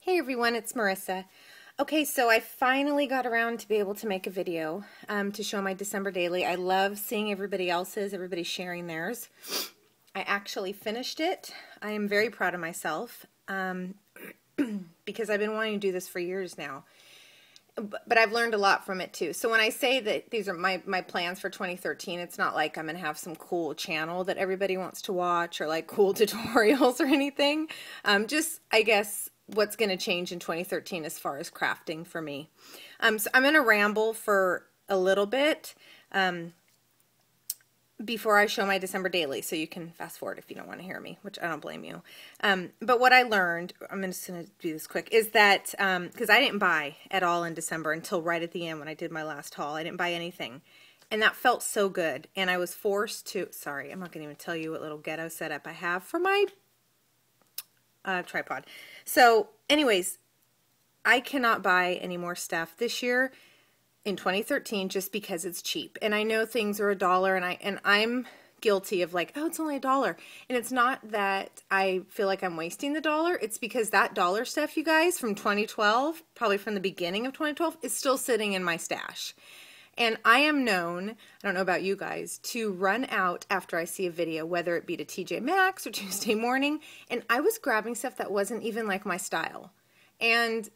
Hey everyone, it's Marissa. Okay, so I finally got around to be able to make a video to show my December daily. I love seeing everybody sharing theirs. I actually finished it. I am very proud of myself because I've been wanting to do this for years now. But I've learned a lot from it too. So when I say that these are my plans for 2013, it's not like I'm going to have some cool channel that everybody wants to watch or like cool tutorials or anything. Just, I guess, what's going to change in 2013 as far as crafting for me. So I'm going to ramble for a little bit before I show my December daily, so you can fast forward if you don't want to hear me, which I don't blame you. But what I learned, I'm just going to do this quick, is that, because I didn't buy at all in December until right at the end when I did my last haul. I didn't buy anything. And that felt so good. And I was forced to, sorry, I'm not going to even tell you what little ghetto setup I have for my tripod. So anyways, I cannot buy any more stuff this year in 2013 just because it's cheap. And I know things are $1 and I'm guilty of like, oh, it's only $1. And it's not that I feel like I'm wasting the dollar. It's because that dollar stuff, you guys, from 2012, probably from the beginning of 2012, is still sitting in my stash. And I am known, I don't know about you guys, to run out after I see a video, whether it be to TJ Maxx or Tuesday Morning, and I was grabbing stuff that wasn't even like my style. And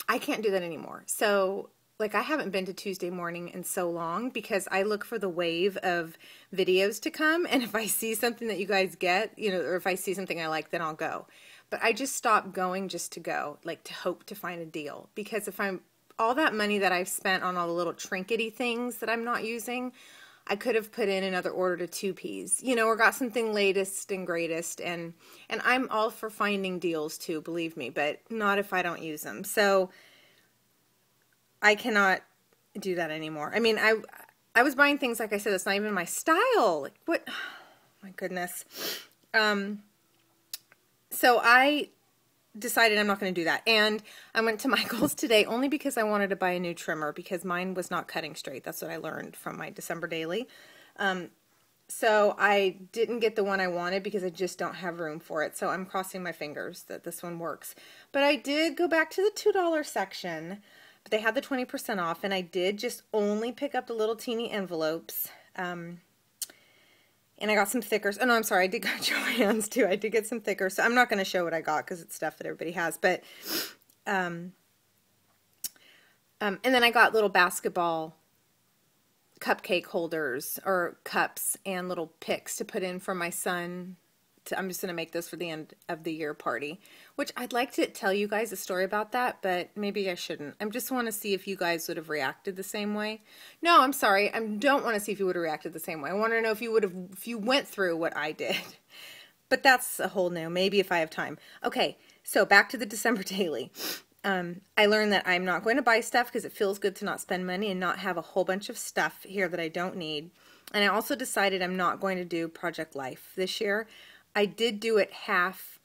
I can't do that anymore. So, like, I haven't been to Tuesday Morning in so long because I look for the wave of videos to come, and if I see something that you guys get, you know, or if I see something I like, then I'll go. But I just stopped going just to go, like to hope to find a deal, because if I'm all that money that I've spent on all the little trinkety things that I'm not using, I could have put in another order to 2Ps, you know, or got something latest and greatest. And I'm all for finding deals too, believe me, but not if I don't use them. So I cannot do that anymore. I mean, I was buying things, like I said, that's not even my style. Like, what? Oh, my goodness. So I decided I'm not going to do that. And I went to Michael's today only because I wanted to buy a new trimmer because mine was not cutting straight. That's what I learned from my December daily. So I didn't get the one I wanted because I just don't have room for it. So I'm crossing my fingers that this one works. But I did go back to the $2 section. But they had the 20% off, and I did just only pick up the little teeny envelopes. And I got some thickers. Oh, no, I'm sorry. I did go to Joann's, too. I did get some thickers. So I'm not going to show what I got because it's stuff that everybody has. But, and then I got little basketball cupcake holders or cups and little picks to put in for my son. I'm just going to make this for the end of the year party, which I'd like to tell you guys a story about that, but maybe I shouldn't. I just want to see if you guys would have reacted the same way. No, I'm sorry. I don't want to see if you would have reacted the same way. I want to know if you went through what I did. But that's a whole new, maybe if I have time. Okay, so back to the December daily. I learned that I'm not going to buy stuff because it feels good to not spend money and not have a whole bunch of stuff here that I don't need. And I also decided I'm not going to do Project Life this year. I did do it half,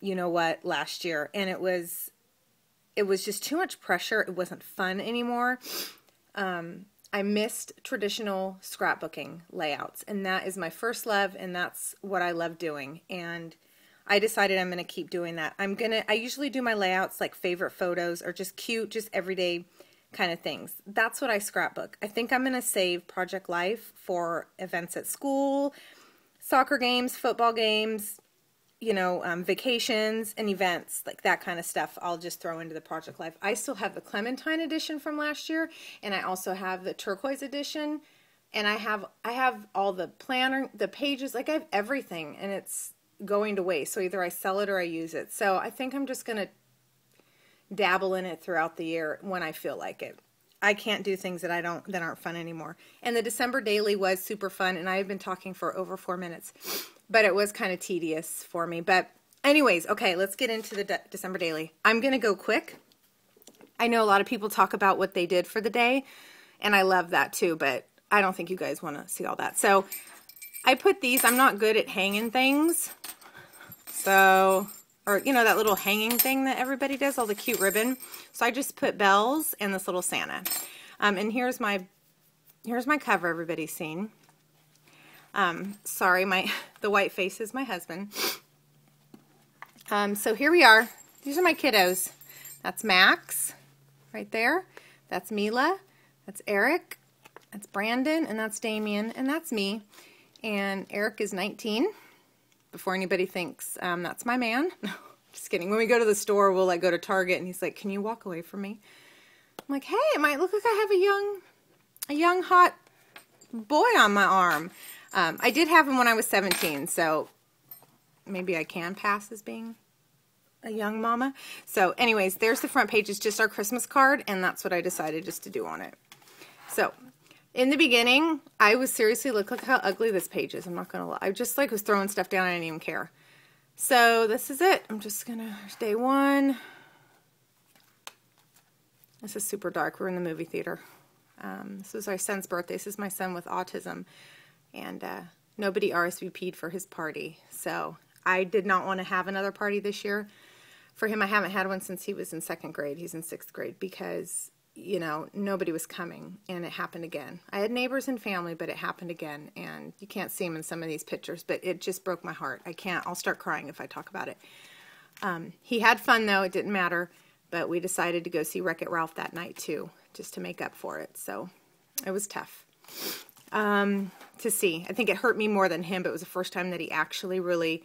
you know what, last year, and it was just too much pressure. It wasn't fun anymore. I missed traditional scrapbooking layouts, and that is my first love, and that's what I love doing. And I decided I'm going to keep doing that. I usually do my layouts like favorite photos or just cute, just everyday kind of things. That's what I scrapbook. I think I'm going to save Project Life for events at school, soccer games, football games, you know, vacations and events, like that kind of stuff. I'll just throw into the Project Life. I still have the Clementine edition from last year, and I also have the turquoise edition, and I have all the planner, the pages, like I have everything, and it's going to waste. So either I sell it or I use it. So I think I'm just going to dabble in it throughout the year when I feel like it. I can't do things that aren't fun anymore. And the December daily was super fun, and I have been talking for over 4 minutes, but it was kind of tedious for me. But anyways, okay, let's get into the December daily. I'm going to go quick. I know a lot of people talk about what they did for the day, and I love that too, but I don't think you guys want to see all that. So I put these, I'm not good at hanging things. So, or, you know, that little hanging thing that everybody does, all the cute ribbon. So I just put bells and this little Santa. And here's my cover everybody's seen. Sorry, the white face is my husband. So here we are. these are my kiddos. That's Max right there. That's Mila. That's Eric. That's Brandon. And that's Damien. And that's me. And Eric is 19. Before anybody thinks that's my man. No, just kidding. When we go to the store, we'll like go to Target and he's like, can you walk away from me? I'm like, hey, it might look like I have a young hot boy on my arm. I did have him when I was 17, so maybe I can pass as being a young mama. So anyways, there's the front page. It's just our Christmas card, and that's what I decided just to do on it. So in the beginning, I was seriously, look how ugly this page is. I'm not going to lie. I just like was throwing stuff down. I didn't even care. So this is it. I'm just going to, day one. This is super dark. We're in the movie theater. This was our son's birthday. This is my son with autism. And nobody RSVP'd for his party. So I did not want to have another party this year. For him, I haven't had one since he was in 2nd grade. He's in 6th grade because, you know, nobody was coming. And it happened again. I had neighbors and family, but it happened again. And you can't see him in some of these pictures, but it just broke my heart. I'll start crying if I talk about it. He had fun, though. It didn't matter. But we decided to go see Wreck-It Ralph that night, too, just to make up for it. So it was tough to see. I think it hurt me more than him, but it was the first time that he actually really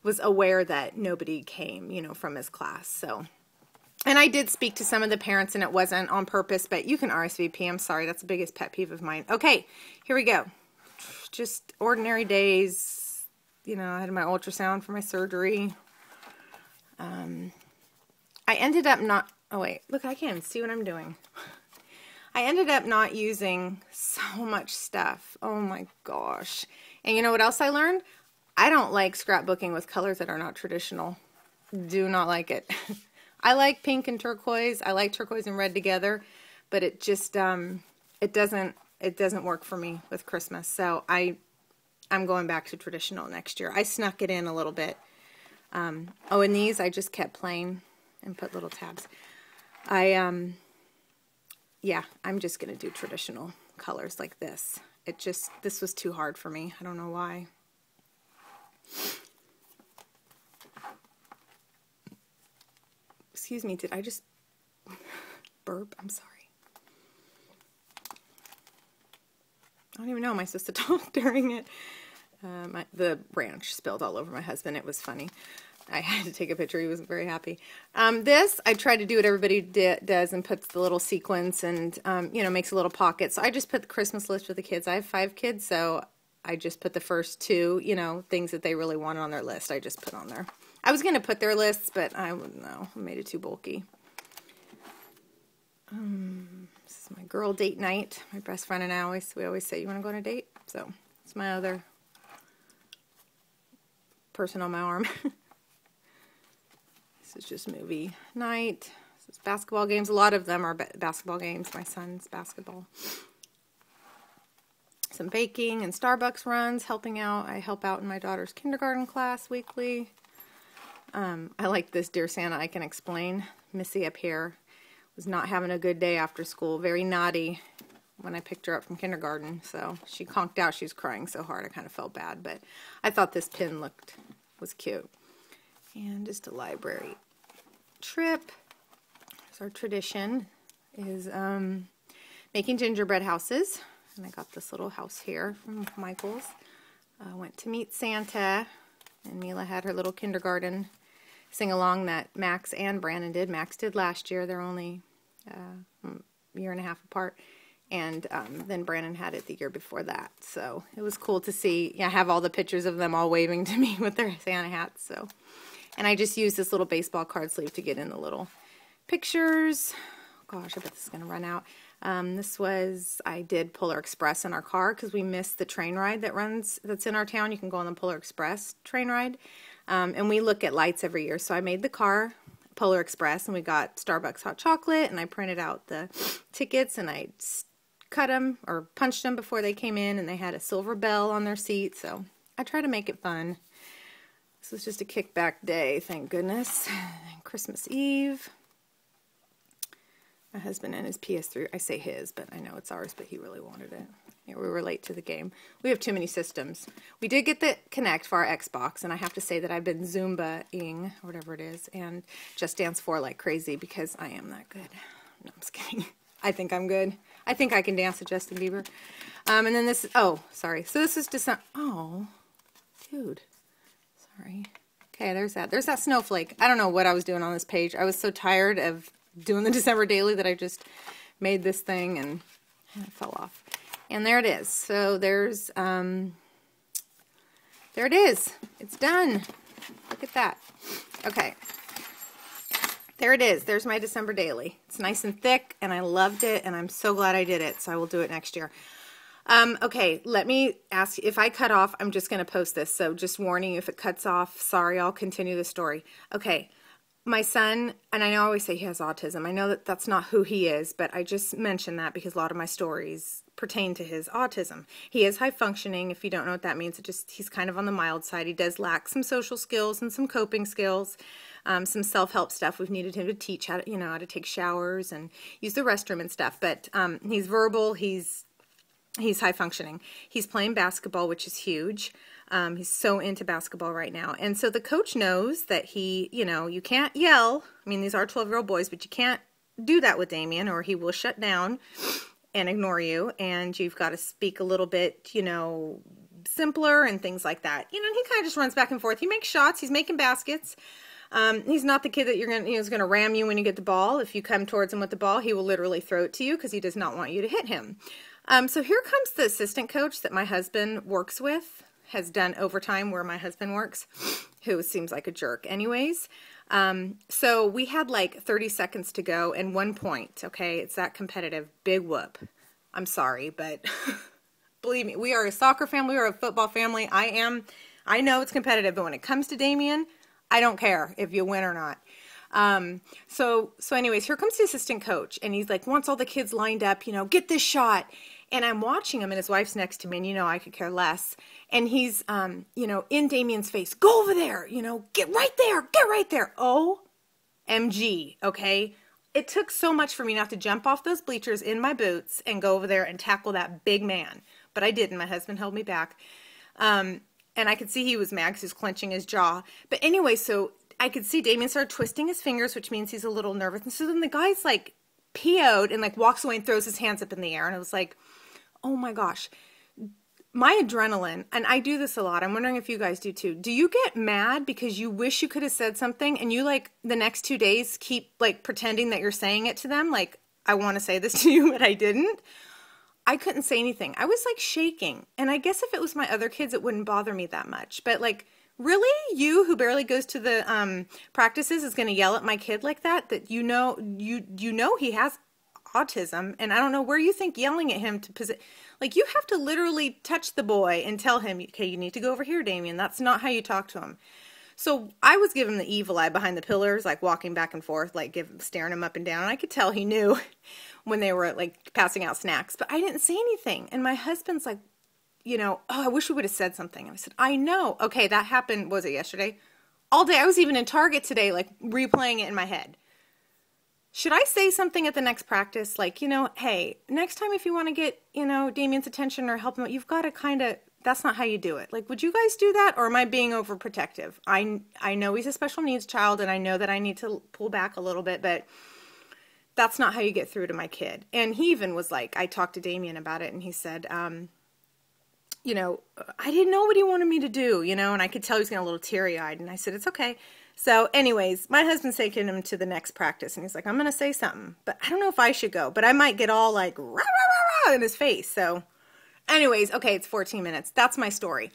was aware that nobody came, you know, from his class. So, and I did speak to some of the parents, and it wasn't on purpose, but you can RSVP. I'm sorry. That's the biggest pet peeve of mine. Okay, here we go. Just ordinary days. You know, I had my ultrasound for my surgery. I ended up not, oh wait, look, I can't even see what I'm doing. I ended up not using so much stuff. Oh my gosh. And you know what else I learned? I don't like scrapbooking with colors that are not traditional. Do not like it. I like pink and turquoise. I like turquoise and red together, but it just, it doesn't work for me with Christmas. So I'm going back to traditional next year. I snuck it in a little bit. Oh, and these I just kept plain and put little tabs. Yeah, I'm just going to do traditional colors like this. This was too hard for me. I don't know why. Excuse me, did I just burp? I'm sorry. I don't even know. Am I supposed to talk during it? The ranch spilled all over my husband. It was funny. I had to take a picture. He wasn't very happy. This, I try to do what everybody does and puts the little sequins and, you know, makes a little pocket. So I just put the Christmas list for the kids. I have 5 kids, so I just put the first 2, you know, things that they really wanted on their list. I just put on there. I was going to put their lists, but I wouldn't know. I made it too bulky. This is my girl date night. My best friend and I we always say, you want to go on a date? So it's my other person on my arm. This is just movie night. This is basketball games. A lot of them are basketball games. My son's basketball. Some baking and Starbucks runs, helping out. I help out in my daughter's kindergarten class weekly. I like this Dear Santa, I Can Explain. Missy up here was not having a good day after school. Very naughty when I picked her up from kindergarten. So she conked out. She was crying so hard. I kind of felt bad. But I thought this pin was cute. And just a library trip. So our tradition is making gingerbread houses. And I got this little house here from Michael's. I went to meet Santa. And Mila had her little kindergarten sing-along that Max and Brandon did. Max did last year. They're only a year and a half apart. And then Brandon had it the year before that. So it was cool to see. Yeah, I have all the pictures of them all waving to me with their Santa hats. So, and I just used this little baseball card sleeve to get in the little pictures. Gosh, I bet this is going to run out. I did Polar Express in our car because we missed the train ride that's in our town. You can go on the Polar Express train ride. And we look at lights every year. So I made the car Polar Express, and we got Starbucks hot chocolate, and I printed out the tickets, and I cut them or punched them before they came in, and they had a silver bell on their seat. So I try to make it fun. This was just a kickback day, thank goodness. And Christmas Eve. My husband and his PS3, I say his, but I know it's ours, but he really wanted it. Here, we were late to the game. We have too many systems. We did get the Kinect for our Xbox, and I have to say that I've been Zumba-ing, or whatever it is, and Just Dance 4 like crazy because I am that good. No, I'm just kidding. I think I'm good. I think I can dance to Justin Bieber. And then this is, oh, sorry. So this is December. Oh, dude. Sorry. Okay, there's that. There's that snowflake. I don't know what I was doing on this page. I was so tired of doing the December daily that I just made this thing and it fell off. And there it is. So there's, there it is. It's done. Look at that. Okay. There it is. There's my December daily. It's nice and thick, and I loved it, and I'm so glad I did it, so I will do it next year. Okay, let me ask, if I cut off, I'm just going to post this, so just warning you, if it cuts off, sorry, I'll continue the story. Okay, my son, and I know I always say he has autism. I know that that's not who he is, but I just mention that because a lot of my stories pertain to his autism. He is high functioning. If you don't know what that means, he's kind of on the mild side. He does lack some social skills and some coping skills. Some self-help stuff. We've needed him to teach how to, how to take showers and use the restroom and stuff. But he's verbal. He's high functioning. He's playing basketball, which is huge. He's so into basketball right now. And so the coach knows that he, you can't yell. I mean, these are 12-year-old boys, but you can't do that with Damien or he will shut down and ignore you. And you've got to speak a little bit, simpler and things like that. He kind of just runs back and forth. He makes shots. He's making baskets. He's not the kid that is going to ram you when you get the ball. If you come towards him with the ball, he will literally throw it to you because he does not want you to hit him. So here comes the assistant coach that my husband works with, has done overtime where my husband works, who seems like a jerk anyways. So we had like 30 seconds to go and 1 point, okay? It's that competitive. Big whoop. I'm sorry, but believe me, we are a soccer family, we are a football family. I know it's competitive, but when it comes to Damien, I don't care if you win or not. So anyways, here comes the assistant coach, and he's like, wants all the kids lined up, get this shot. And I'm watching him, and his wife's next to me, and I could care less. And he's, in Damien's face, go over there, get right there. OMG, okay? It took so much for me not to jump off those bleachers in my boots and go over there and tackle that big man. But I didn't. My husband held me back. And I could see he was mad because he was clenching his jaw. But anyway, so I could see Damien started twisting his fingers, which means he's a little nervous. And so then the guy's like PO'd and like walks away and throws his hands up in the air. And I was like, oh my gosh. My adrenaline, and I do this a lot. I'm wondering if you guys do too. Do you get mad because you wish you could have said something and you like the next 2 days keep like pretending that you're saying it to them? Like, I want to say this to you, but I didn't. I couldn't say anything. I was like shaking. And I guess if it was my other kids, it wouldn't bother me that much. But like, really? You who barely goes to the practices is going to yell at my kid like that? That you know he has autism. And I don't know where you think yelling at him to like, you have to literally touch the boy and tell him, okay, you need to go over here, Damien. That's not how you talk to him. So I was giving him the evil eye behind the pillars, like walking back and forth, like staring him up and down. And I could tell he knew when they were like passing out snacks, but I didn't say anything. And my husband's like, oh, I wish we would have said something. And I said, I know. Okay, that happened, was it yesterday? All day. I was even in Target today, like replaying it in my head. Should I say something at the next practice? Like, hey, next time if you want to get, Damien's attention or help him out, you've got to that's not how you do it. Like, would you guys do that? Or am I being overprotective? I know he's a special needs child and I know that I need to pull back a little bit, but that's not how you get through to my kid. And he even was like, I talked to Damien about it and he said, I didn't know what he wanted me to do, and I could tell he was getting a little teary-eyed. And I said, it's okay. So anyways, my husband's taking him to the next practice and he's like, I'm going to say something, but I don't know if I should go, but I might get all like, rah, rah, rah, rah, in his face. So anyways, okay, it's 14 minutes. That's my story.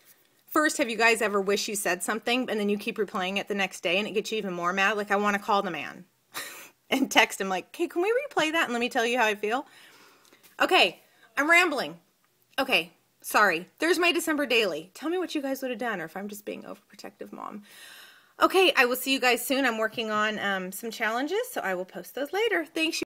First, have you guys ever wish you said something and then you keep replaying it the next day and it gets you even more mad? Like, I want to call the man and text him like, hey, can we replay that and let me tell you how I feel? Okay, I'm rambling. Okay, sorry. There's my December daily. Tell me what you guys would have done or if I'm just being overprotective mom. Okay, I will see you guys soon. I'm working on some challenges, so I will post those later. Thanks.